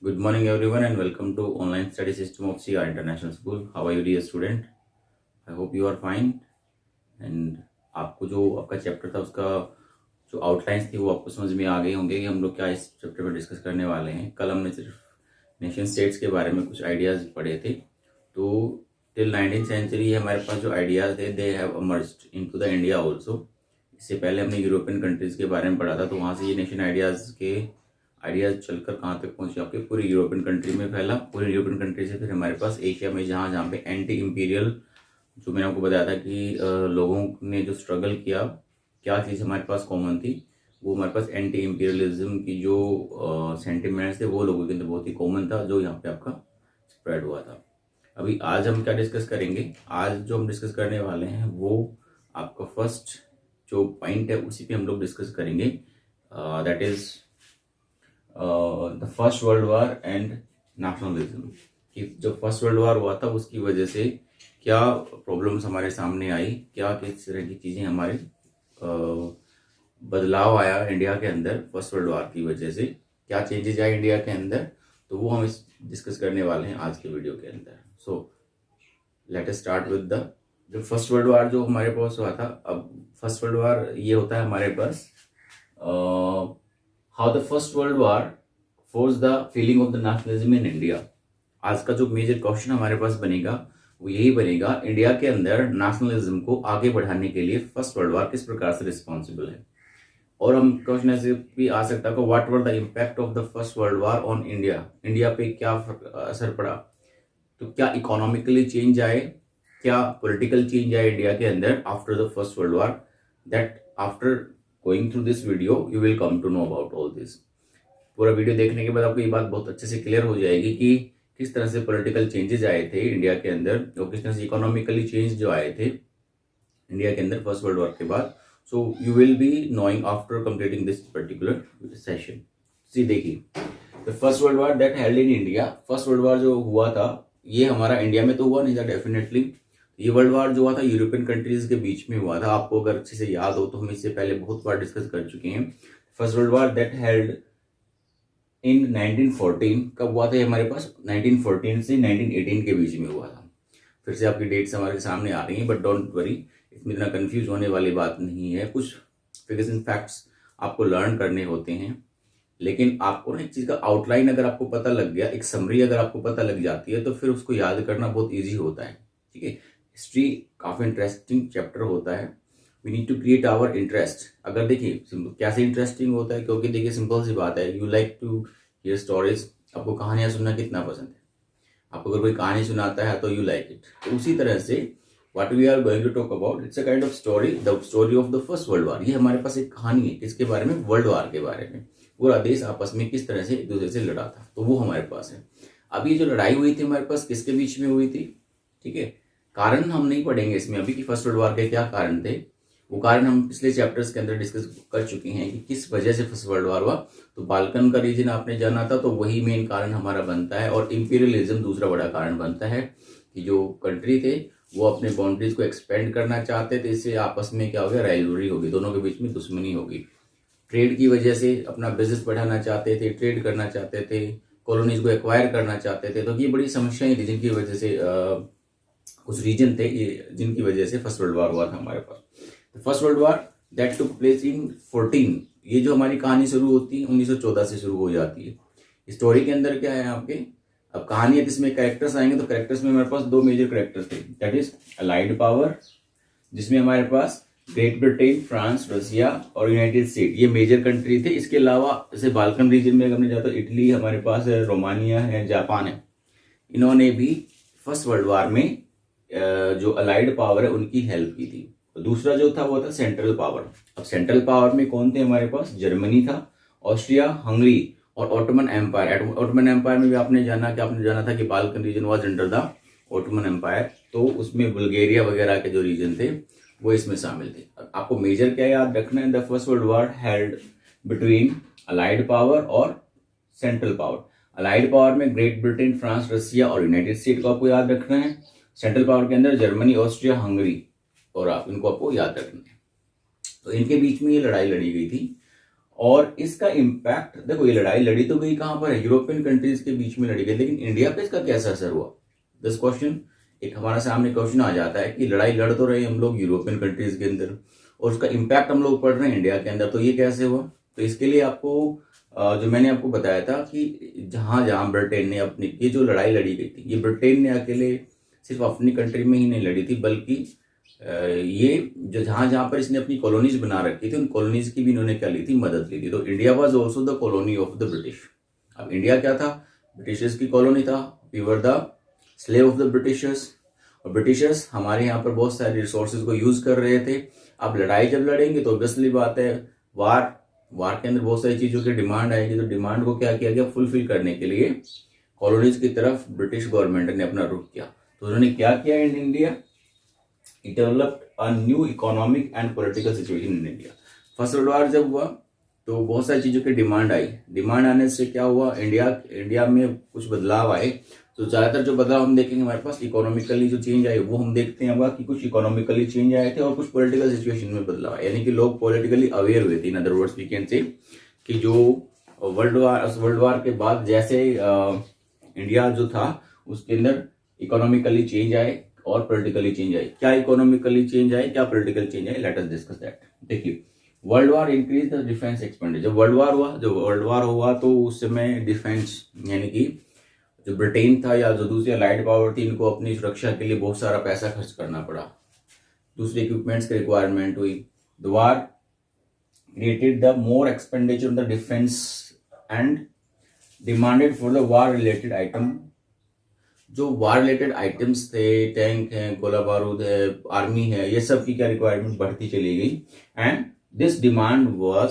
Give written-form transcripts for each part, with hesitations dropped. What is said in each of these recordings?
Good morning, everyone, and welcome to online study system of CR International School. How are you, dear student? I hope you are fine. And आपको जो आपका chapter था उसका जो outlines थी वो आपको समझ में आ गई होंगे कि हम लोग क्या इस चैप्टर में डिस्कस करने वाले हैं। कल हमने सिर्फ नेशन स्टेट्स के बारे में कुछ आइडियाज़ पढ़े थे। तो टिल 19th सेंचुरी हमारे पास जो आइडियाज़ थे they have emerged into the India also. इससे पहले हमने यूरोपियन कंट्रीज़ के बारे में पढ़ा था, तो वहाँ से ये नेशन आइडियाज़ चलकर कहाँ तक पहुंचे, आपके पूरी यूरोपियन कंट्री में फैला। पूरी यूरोपियन कंट्री से फिर हमारे पास एशिया में जहाँ पे एंटी इम्पीरियल, जो मैंने आपको बताया था कि लोगों ने जो स्ट्रगल किया, क्या चीज़ हमारे पास कॉमन थी, वो हमारे पास एंटी इम्पीरियलिज्म की जो सेंटिमेंट्स थे वो लोगों के अंदर बहुत ही कॉमन था, जो यहाँ पे आपका स्प्रेड हुआ था। अभी आज हम क्या डिस्कस करेंगे, आज जो हम डिस्कस करने वाले हैं वो आपका फर्स्ट जो पॉइंट है उसी पे हम लोग डिस्कस करेंगे। That is the first world war and nationalism. कि जब फर्स्ट वर्ल्ड वार हुआ था उसकी वजह से क्या प्रॉब्लम्स हमारे सामने आई, क्या किस तरह की चीज़ें हमारे बदलाव आया इंडिया के अंदर फर्स्ट वर्ल्ड वार की वजह से, क्या चेंजेस आए इंडिया के अंदर, तो वो हम इस डिस्कस करने वाले हैं आज के वीडियो के अंदर। So let us start with the जो फर्स्ट वर्ल्ड वार जो हमारे पास हुआ था। अब फर्स्ट वर्ल्ड वार ये होता है हमारे पास how the first world war force the feeling of the nationalism in India. आज का जो मेजर क्वेश्चन हमारे पास बनेगा वो यही बनेगा, इंडिया के अंदर नेशनलिज्म को आगे बढ़ाने के लिए फर्स्ट वर्ल्ड वार किस प्रकार से रिस्पॉन्सिबल है। और हम क्वेश्चन ऐसे भी आ सकता है, what were the impact of the first world war on India. India पे क्या असर पड़ा, तो क्या इकोनॉमिकली चेंज आए, क्या पॉलिटिकल चेंज आए इंडिया के अंदर after the first world war. That after going through this video you will come to know about all this. पूरा वीडियो देखने के बाद आपको ये बात बहुत अच्छे से क्लियर हो जाएगी कि किस तरह से पॉलिटिकल चेंजेस आए थे इंडिया के अंदर और किस तरह से इकोनॉमिकली चेंज जो आए थे इंडिया के अंदर फर्स्ट वर्ल्ड वार के बाद। So you will be knowing after completing this particular session. See देखिए, the first world war that held in India. First world war जो हुआ था ये हमारा इंडिया में तो हुआ नहीं था डेफिनेटली। ये वर्ल्ड वार जो हुआ था यूरोपियन कंट्रीज के बीच में हुआ था। आपको अगर अच्छे से याद हो तो हम इससे पहले बहुत बार डिस्कस कर चुके हैं। First world war that held इन 1914। कब हुआ था ये हमारे पास, 1914 से 1918 के बीच में हुआ था। फिर से आपकी डेट्स हमारे सामने आ रही हैं, बट डोंट वरी, इसमें इतना कंफ्यूज होने वाली बात नहीं है। कुछ फिगर्स एंड फैक्ट्स आपको लर्न करने होते हैं, लेकिन आपको ना एक चीज का आउटलाइन अगर आपको पता लग गया, एक समरी अगर आपको पता लग जाती है, तो फिर उसको याद करना बहुत ईजी होता है। ठीक है, हिस्ट्री काफी इंटरेस्टिंग चैप्टर होता है। We need to create our interest. अगर देखिए कैसे इंटरेस्टिंग होता है, क्योंकि देखिए सिंपल सी बात है, you like to hear stories. आपको कहानियां सुनना कितना पसंद है, आपको अगर कोई कहानी सुनाता है तो यू लाइक इट। तो उसी तरह से what we are going to talk about, it's a kind of story, the story of the first world war. ये हमारे पास एक कहानी है किसके बारे में, वर्ल्ड वार के बारे में। पूरा देश आपस में किस तरह से एक दूसरे से लड़ा था, तो वो हमारे पास है। अब ये जो लड़ाई हुई थी हमारे पास किसके बीच में हुई थी, ठीक है। कारण हम नहीं पढ़ेंगे इसमें अभी कि फर्स्ट वर्ल्ड वार के क्या कारण थे, वो कारण हम पिछले चैप्टर्स के अंदर डिस्कस कर चुके हैं कि किस वजह से फर्स्ट वर्ल्ड वार हुआ। तो बाल्कन का रीजन आपने जाना था, तो वही मेन कारण हमारा बनता है। और इंपीरियलिज्म दूसरा बड़ा कारण बनता है कि जो कंट्री थे वो अपने बाउंड्रीज को एक्सपेंड करना चाहते थे, इससे आपस में क्या हो गया, राइवलरी होगी, दोनों के बीच में दुश्मनी होगी। ट्रेड की वजह से अपना बिजनेस बढ़ाना चाहते थे, ट्रेड करना चाहते थे, कॉलोनीज को एक्वायर करना चाहते थे। तो ये बड़ी समस्याएं थी जिनकी वजह से कुछ रीजन थे ये जिनकी वजह से फर्स्ट वर्ल्ड वार हुआ था हमारे पास। First world war that took place in 14। ये जो हमारी कहानी शुरू होती है 1914 से शुरू हो जाती है। स्टोरी के अंदर क्या है आपके, अब कहानी है जिसमें कैरेक्टर्स आएंगे, तो कैरेक्टर्स में हमारे पास दो मेजर कैरेक्टर्स थे, दैट इज अलाइड पावर, जिसमें हमारे पास ग्रेट ब्रिटेन, फ्रांस, रशिया और यूनाइटेड स्टेट ये मेजर कंट्री थे। इसके अलावा जैसे बाल्कन रीजन में हमने जाता, इटली हमारे पास है, रोमानिया है, जापान है। इन्होंने भी फर्स्ट वर्ल्ड वार में जो अलाइड पावर है उनकी हेल्प की थी। दूसरा जो था वो था सेंट्रल पावर। अब सेंट्रल पावर में कौन थे हमारे पास, जर्मनी था, ऑस्ट्रिया, हंगरी और ऑटोमन एम्पायर। ऑटोमन एम्पायर में भी आपने जाना था कि Balkan region was under the Ottoman empire, तो उसमें बुल्गारिया वगैरह के जो रीजन थे वो इसमें शामिल थे। आपको मेजर क्या याद रखना है, the first world war held between allied power और सेंट्रल पावर। अलाइड पावर में ग्रेट ब्रिटेन, फ्रांस, रशिया और यूनाइटेड स्टेट को आपको याद रखना है। सेंट्रल पावर के अंदर जर्मनी, ऑस्ट्रिया, हंगरी और इनको आपको याद रखना है। तो इनके बीच में ये लड़ाई लड़ी गई थी। और इसका इम्पैक्ट देखो, ये लड़ाई लड़ी तो गई कहां पर है, यूरोपियन कंट्रीज के बीच में लड़ी गई, लेकिन इंडिया पे इसका कैसा असर हुआ, दिस क्वेश्चन एक हमारे सामने क्वेश्चन आ जाता है कि लड़ाई लड़ तो रहे हम लोग यूरोपियन कंट्रीज के अंदर और उसका इम्पैक्ट हम लोग पढ़ रहे हैं इंडिया के अंदर, तो ये कैसे हुआ। तो इसके लिए आपको जो मैंने आपको बताया था कि जहां जहां ब्रिटेन ने अपनी ये जो लड़ाई लड़ी गई थी, ये ब्रिटेन ने अकेले सिर्फ अपनी कंट्री में ही नहीं लड़ी थी, बल्कि ये जो जहां जहां पर इसने अपनी कॉलोनीज बना रखी थी उन कॉलोनीज की भी इन्होंने क्या ली थी, मदद ली थी। तो India was also the colony of the British. अब इंडिया क्या था, ब्रिटिशर्स की कॉलोनी था, we were the slave of the Britishers, और ब्रिटिशर्स हमारे यहाँ पर बहुत सारे रिसोर्सेज को यूज कर रहे थे। अब लड़ाई जब लड़ेंगे तो ऑब्वियसली बात है, वार के अंदर बहुत सारी चीजों की डिमांड आएगी, तो डिमांड को क्या किया गया, फुलफिल करने के लिए कॉलोनीज की तरफ ब्रिटिश गवर्नमेंट ने अपना रुख किया। तो उन्होंने क्या किया in India, it developed a new economic and political situation in India. First world war जब हुआ तो बहुत सारी चीजों की डिमांड आई, डिमांड आने से क्या हुआ, इंडिया में कुछ बदलाव आए। तो ज्यादातर जो बदलाव हम देखेंगे हमारे पास इकोनॉमिकली जो चेंज आए वो हम देखते हैं कि कुछ इकोनॉमिकली चेंज आए थे और कुछ पॉलिटिकल सिचुएशन में बदलाव आए, यानी कि लोग पॉलिटिकली अवेयर हुए थे। In other words we can say कि जो वर्ल्ड वार के बाद जैसे इंडिया जो था उसके अंदर इकोनॉमिकली चेंज आए और पॉलिटिकली चेंज आए। क्या इकोनॉमिकली चेंज आए, क्या पॉलिटिकल चेंज आए, लेट अस डिस्कस दैट। देखिए, world war increase the defence expenditure. जब वर्ल्ड वार हुआ तो उस समय डिफेंस यानी कि जो ब्रिटेन था या जो दूसरी अलाइड पावर थी, इनको अपनी सुरक्षा के लिए बहुत सारा पैसा खर्च करना पड़ा, दूसरे इक्विपमेंट्स की रिक्वायरमेंट हुई। The war created the more expenditure on the defence and demanded for the war related item. जो वार रिलेटेड आइटम्स थे, टैंक है, गोला बारूद है, आर्मी है, ये सब की क्या रिक्वायरमेंट बढ़ती चली गई and this demand were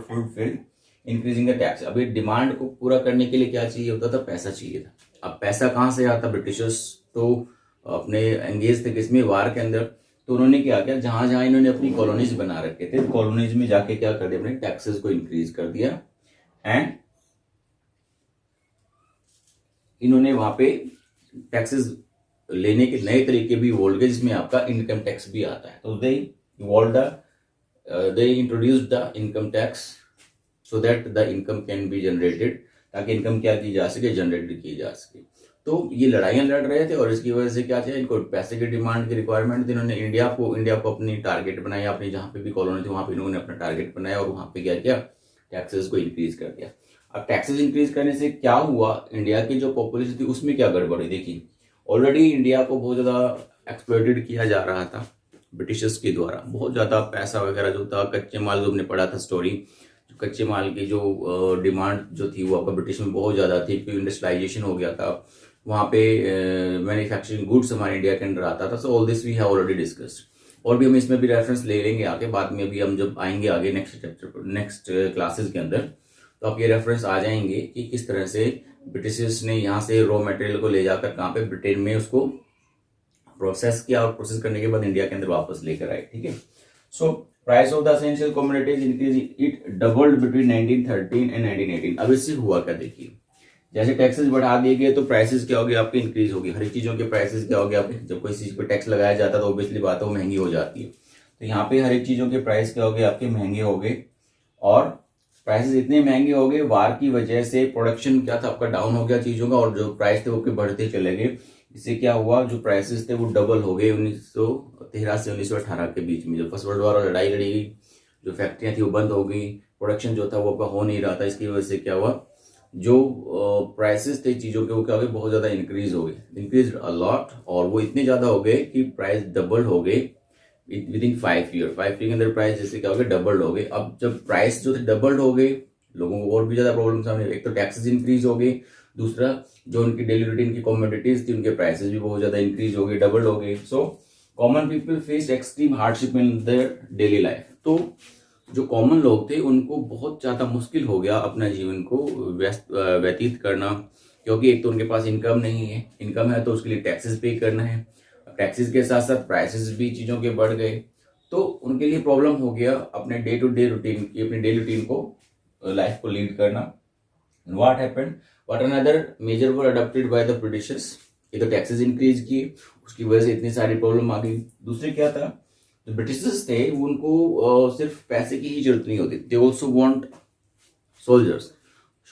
fulfilled increasing the tax. अब ये डिमांड को पूरा करने के लिए क्या चाहिए होता था, पैसा चाहिए था। अब पैसा कहां से आता, ब्रिटिशर्स तो अपने एंगेज थे किसमें, वार के अंदर। तो उन्होंने क्या किया, जहां जहां इन्होंने अपनी कॉलोनीज बना रखे थे, कॉलोनीज में जाके क्या कर दिया, अपने टैक्सेस को इंक्रीज कर दिया एंड इन्होंने वहां पे टैक्सेस लेने के नए तरीके भी इवॉल्व गए, जिसमें आपका इनकम टैक्स भी आता है। तो they introduced the income tax so that the income can be generated, ताकि इनकम क्या की जा सके, जनरेट की जा सके। तो ये लड़ाइयां लड़ रहे थे और इसकी वजह से क्या चाहिए, इनको पैसे की डिमांड की रिक्वायरमेंट थी। इन्होंने इंडिया को अपनी टारगेट बनाया, अपनी जहां पे भी कॉलोनी थी वहां पे इन्होंने अपना टारगेट बनाया और वहां पे क्या किया, टैक्सेस को इंक्रीज कर दिया। अब टैक्सेस इंक्रीज करने से क्या हुआ, इंडिया की जो पॉपुलेशन थी उसमें क्या गड़बड़ी देखी। ऑलरेडी इंडिया को बहुत ज्यादा एक्सप्लॉइटेड किया जा रहा था ब्रिटिशर्स के द्वारा, बहुत ज्यादा पैसा वगैरह जो था, कच्चे माल जो हमने पढ़ा था स्टोरी, कच्चे माल की जो डिमांड जो थी वो आपका ब्रिटिश में बहुत ज्यादा थी, क्योंकि इंडस्ट्रियलाइजेशन हो गया था वहां पे, मैन्युफैक्चरिंग गुड्स हमारे इंडिया के अंदर आता था। So all this we have already discussed, और भी हम इसमें भी रेफरेंस ले लेंगे आगे बाद में, अभी हम जब आएंगे आगे नेक्स्ट क्लासेस के अंदर, तो आप ये रेफरेंस आ जाएंगे कि किस तरह से ब्रिटिशर्स ने यहाँ से रॉ मटेरियल को ले जाकर कहाँ पे, ब्रिटेन में उसको प्रोसेस किया और प्रोसेस करने के बाद इंडिया के अंदर वापस लेकर आए। ठीक है, so price of the essential commodities increase, it doubled between 1913 and 1918। अब इससे हुआ क्या देखिए, जैसे टैक्सेस बढ़ा दिए गए तो प्राइसेस क्या होगी आपकी, इंक्रीज होगी। हर एक चीजों के प्राइसेस क्या होगी आपके, जब कोई चीज पर टैक्स लगाया जाता है तो ऑब्वियसली बात है वो महंगी हो जाती है। तो यहाँ पे हर एक चीजों के प्राइस क्या हो गए आपके, महंगे हो गए, और प्राइसेस इतने महंगे हो गए, वार की वजह से प्रोडक्शन क्या था आपका, डाउन हो गया चीजों का, और जो प्राइस थे वो बढ़ते चले गए। इससे क्या हुआ, जो प्राइसेस थे वो डबल हो गए 1913 से 1918 के बीच में। जब फर्स्ट वर्ल्ड वॉर लड़ाई लड़ी गई, जो फैक्ट्रियां थी वो बंद हो गई, प्रोडक्शन जो था वो आपका हो नहीं रहा था। इसकी वजह से क्या हुआ, जो प्राइसेस थे चीजों के वो क्या हो गए, बहुत ज्यादा इंक्रीज हो गए, इंक्रीज अ लॉट, और वो इतने ज्यादा हो गए कि प्राइस डबल हो गए विद इन 5 ईयर। 5 ईयर के अंदर प्राइस जैसे क्या हो गए, डबल्ड हो गए। अब जब प्राइस जो थे डबल्ड हो गए, लोगों को और भी ज्यादा प्रॉब्लम सामने, एक तो टैक्सेस इंक्रीज हो गए, दूसरा जो उनकी डेली रूटीन की कमोडिटीज थी उनके प्राइसेस भी बहुत ज्यादा इंक्रीज हो गए, डबल हो गए। So common people face extreme hardship in their daily life. तो जो कॉमन लोग थे उनको बहुत ज्यादा मुश्किल हो गया अपना जीवन को व्यतीत करना, क्योंकि एक तो उनके पास इनकम नहीं है, इनकम है तो उसके लिए टैक्सेस पे करना है, टैक्सेस के साथ साथ प्राइसेस भी चीजों के बढ़ गए, तो उनके लिए प्रॉब्लम हो गया अपने डे टू डे रूटीन की, अपने डेली रूटीन को, लाइफ को लीड करना। What happened, what another major were adopted by the Britishers, ये तो टैक्सेस इंक्रीज किए, उसकी वजह से इतनी सारी प्रॉब्लम आ गई। दूसरी क्या था, जो ब्रिटिशर्स थे उनको सिर्फ पैसे की ही जरूरत नहीं होती, they also want soldiers,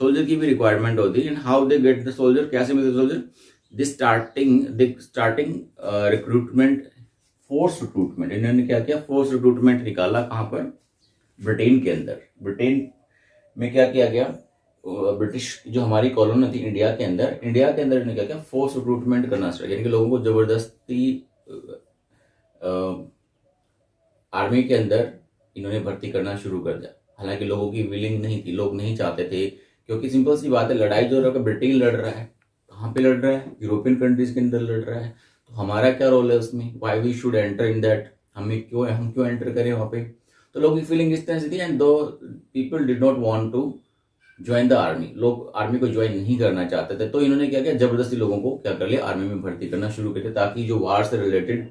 soldier की भी रिक्वायरमेंट होती है। And how they get the soldier, कैसे मिलते सोल्जर, दे स्टार्टिंग रिक्रूटमेंट, फोर्स रिक्रूटमेंट। इन्होंने क्या किया, फोर्स रिक्रूटमेंट निकाला, कहाँ पर, ब्रिटेन के अंदर। ब्रिटेन में क्या किया गया, ब्रिटिश जो हमारी कॉलोनी थी इंडिया के अंदर इन्होंने क्या किया, फोर्स रिक्रूटमेंट करना स्टार्ट, यानी कि लोगों को जबरदस्ती आर्मी के अंदर इन्होंने भर्ती करना शुरू कर दिया। हालांकि लोगों की विलिंग नहीं थी, लोग नहीं चाहते थे, क्योंकि सिंपल सी बात है, लड़ाई जो रहा, ब्रिटेन लड़ रहा है, कहाँ पे लड़ रहा है, यूरोपियन कंट्रीज के अंदर लड़ रहा है, तो हमारा क्या रोल है उसमें, why we should enter in that, हम क्यों एंटर करें वहां पे। तो लोगों की फीलिंग इस तरह से थी, and though people did not want to join the army, लोग आर्मी को ज्वाइन नहीं करना चाहते थे। तो इन्होंने क्या किया, जबरदस्ती लोगों को क्या कर लिया, आर्मी में भर्ती करना शुरू कर दिया, ताकि जो वार से रिलेटेड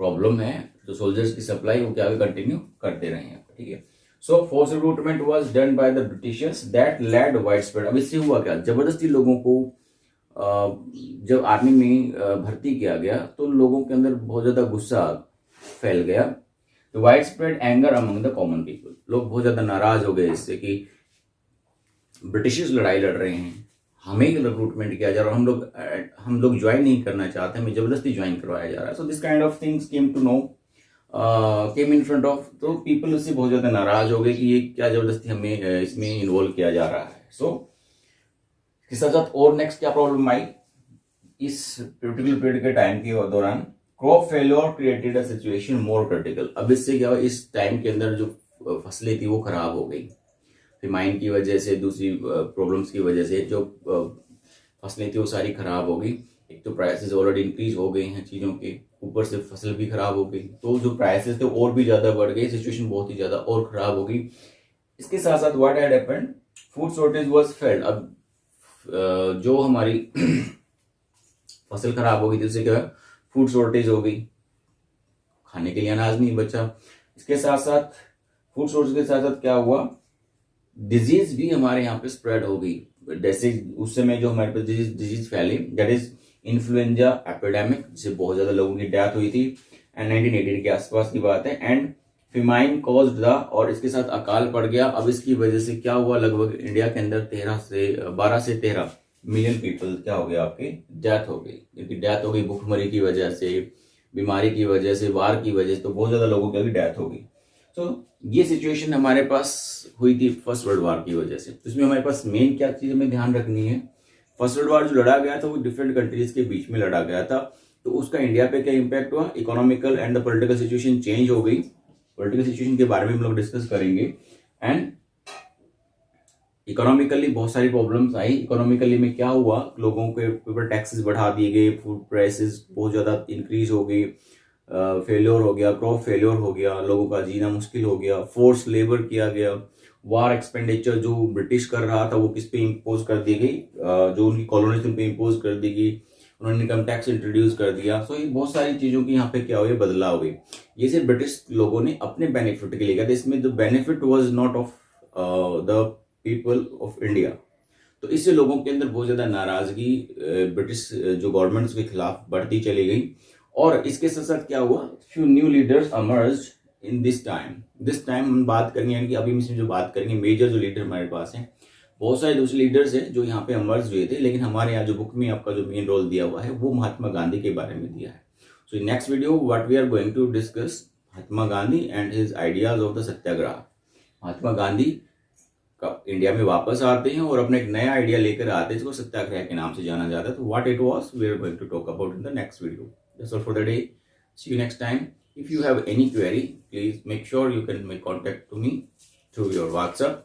प्रॉब्लम है, जो सोल्जर्स की सप्लाई, वो क्या कंटिन्यू करते रहे। ठीक है, so force recruitment was done by the Britishers that led wide spread. अब इससे हुआ क्या, जबरदस्ती लोगों को जब आर्मी में भर्ती किया गया, तो लोगों के अंदर बहुत ज्यादा गुस्सा फैल गया। तो wide spread anger among the common people, लोग बहुत ज्यादा नाराज हो गए इससे कि ब्रिटिशर्स लड़ाई लड़ रहे हैं, हमें रिक्रूटमेंट किया जा रहा है, हम लोग ज्वाइन नहीं करना चाहते, हमें जबरदस्ती ज्वाइन करवाया जा रहा है। So this kind of things came to know, came in front of, तो पीपल उससे बहुत ज्यादा नाराज हो गए कि ये क्या जबरदस्ती हमें इसमें इन्वॉल्व किया जा रहा है। सो इसके साथ साथ और नेक्स्ट क्या प्रॉब्लम आई इस पर्टिकुलर पीरियड के टाइम के दौरान, crop failure created a situation more critical. अब इससे क्या हुआ, इस टाइम के अंदर जो फसलें थी वो खराब हो गई, फेमाइन की वजह से, दूसरी प्रॉब्लम्स की वजह से जो फसलें थी वो सारी खराब हो गई। एक तो प्राइसेस ऑलरेडी इंक्रीज हो गए हैं चीज़ों के, ऊपर से फसल भी खराब हो गई, तो जो प्राइसेस थे और भी ज़्यादा बढ़ गए, सिचुएशन बहुत ही ज़्यादा और खराब हो गई। इसके साथ साथ what had happened, food shortage was failed. अब जो हमारी फसल खराब हो गई थी, उससे क्या, फूड शॉर्टेज हो गई, खाने के लिए अनाज नहीं बचा। इसके साथ साथ फूड शॉर्टेज के साथ साथ क्या हुआ, डिजीज भी हमारे यहाँ पे स्प्रेड हो गई। जैसे उस समय जो हमारे पास डिजीज फैली, दैट इज इन्फ्लुएंजा एपिडेमिक, जिससे बहुत ज्यादा लोगों की डेथ हुई थी, एंड 1918 के आसपास की बात है। एंड फेमाइन कॉज्ड द, और इसके साथ अकाल पड़ गया। अब इसकी वजह से क्या हुआ, लगभग इंडिया के अंदर 12 से 13 मिलियन पीपल क्या हो गया, आपकी डेथ हो गई। इनकी डेथ हो गई भूखमरी की वजह से, बीमारी की वजह से, वार की वजह से, तो बहुत ज्यादा लोगों की डेथ हो गई। तो ये सिचुएशन हमारे पास हुई थी फर्स्ट वर्ल्ड वार की वजह से। तो इसमें हमारे पास मेन क्या चीज हमें ध्यान रखनी है, फर्स्ट वर्ल्ड वार जो लड़ा गया था वो डिफरेंट कंट्रीज के बीच में लड़ा गया था, तो उसका इंडिया पे क्या इंपैक्ट हुआ, economical and the political situation change हो गई। पॉलिटिकल सिचुएशन के बारे में हम लोग डिस्कस करेंगे। एंड इकोनॉमिकली बहुत सारी प्रॉब्लम्स आई। इकोनॉमिकली में क्या हुआ, लोगों के ऊपर टैक्सेस बढ़ा दिए गए, फूड प्राइसेस बहुत ज्यादा इंक्रीज हो गई, फेलियर हो गया, क्रॉप फेलियर हो गया, लोगों का जीना मुश्किल हो गया, फोर्स लेबर किया गया, वार एक्सपेंडिचर जो ब्रिटिश कर रहा था वो किस पे इम्पोज कर दी गई, जो उनकी कॉलोनीज उन पे इम्पोज कर दी गई, उन्होंने इनकम टैक्स इंट्रोड्यूस कर दिया। सो ये बहुत सारी चीजों की यहाँ पे क्या हुई, बदलाव हुई। ये सिर्फ ब्रिटिश लोगों ने अपने बेनिफिट के लिए किया था, इसमें the benefit was not of the people of India. तो इससे लोगों के अंदर बहुत ज्यादा नाराजगी ब्रिटिश जो गवर्नमेंट के खिलाफ बढ़ती चली गई। और इसके साथ साथ क्या हुआ, few new leaders emerged in this time हम बात करेंगे, यानी कि अभी हम जो बात करेंगे, मेजर जो लीडर हमारे पास हैं, बहुत सारे दूसरे लीडर्स हैं जो यहाँ पे अमर्ज हुए थे, लेकिन हमारे यहाँ जो बुक में आपका जो मेन रोल दिया हुआ है वो महात्मा गांधी के बारे में दिया है। So in next video what we are going to discuss Mahatma Gandhi and his ideas of the Satyagraha. Mahatma Gandhi का इंडिया में वापस आते हैं और अपना एक नया आइडिया लेकर आते हैं जिसको सत्याग्रह के नाम से जाना जाता है। तो what it was we are going to talk about in the next video. That's all for the day. See you next time. If you have any query, please make sure you can make contact to me through your WhatsApp,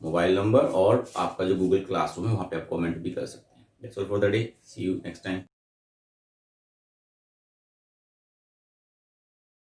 mobile number, और आपका जो Google Classroom है वहाँ पे आप comment भी कर सकते हैं। That's all for the day. See you next time.